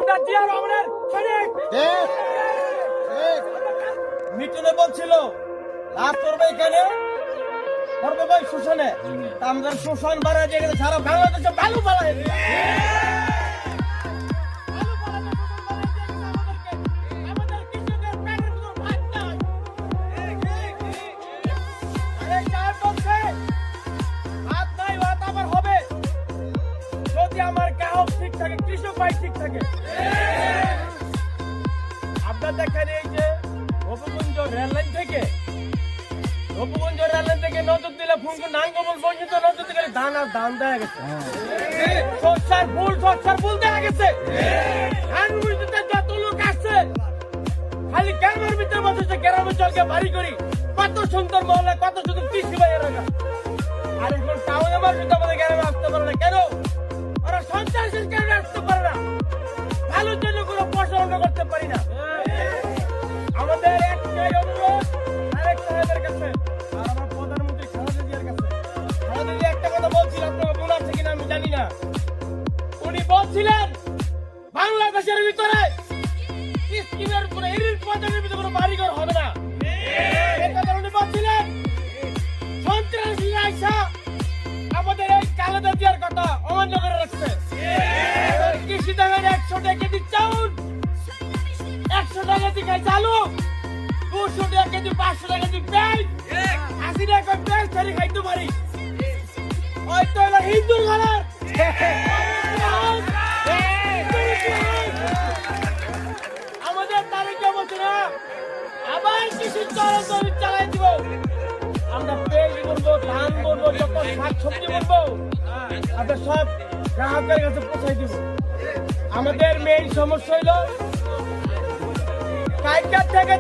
আমরা জিয়া রহমানের সৈনিক। মিটুনে বলছিল লাভ করবে এখানে করবে ভাই শোষণে, আমাদের শোষণ বাড়া দিয়ে গেছে সারা বাংলাদেশে বালু বাড়ায় আমার গ্রাহক ঠিক থাকে, কৃষক ভাই ঠিক থাকে। আপনার দেখেন এই যে রঘুগঞ্জ রেললাইন থেকে নজর দিলে ফুঙ্গু নাঙ্গমল পর্যন্ত নজর দিলে ধান আর ধান দেয়া গেছে, সরষার ফুল দেয়া গেছে। যত লোক আসছে খালি গ্রামের ভিতরে বসেছে, গ্রামের জলকে বাড়ি করি কত সুন্দর মহলে, কত সুন্দর কৃষি ভাই এলাকা। আর এখন টাউনে মানুষ আমাদের গ্রামে আসতে পারে না কেন? ওরা সন্ত্রাসের কারণে আসতে পারে না, ভালোর জন্য কোনো প্রশ্ন করতে পারি না। আমাদের একটাই অনুরোধ আরেক সাহেবের কাছে আর আমার প্রধানমন্ত্রী খালেদা জিয়ার কাছে। খালেদা জিয়া একটা কথা বলছিলেন, আপনাকে মনে আছে কিনা আমি জানি না। উনি বলছিলেন বাংলাদেশের ভিতরে স্কিমের উপরে এরির পদের ভিতরে কোনো বাড়িঘর হবে না। এই কথা উনি বলছিলেন। সন্ত্রাসী আইসা আমাদের এই খালেদা জিয়ার কথা অমান্য করে রাখছে। কৃষি দামের 100 টাকা কেজি চাউল, 100 টাকা কেজি চালু, 200 টাকা কেজি, 500 টাকা কেজি পেঁয়াজ, 80 টাকা পেঁয়াজ ছাড়ি খাইতে পারি। ওই তো এবার হিন্দুর ঘরের আমাদের তারিখে বলছে না আবার কৃষি চালাই দিব। আমরা পেঁয়াজ করবো, ধান করবো, যত শাক সবজি করবো আমরা সব গ্রাহকের কাছে পৌঁছাই দিব। আমাদের মেইন সমস্যা হইল কাইকার থেকে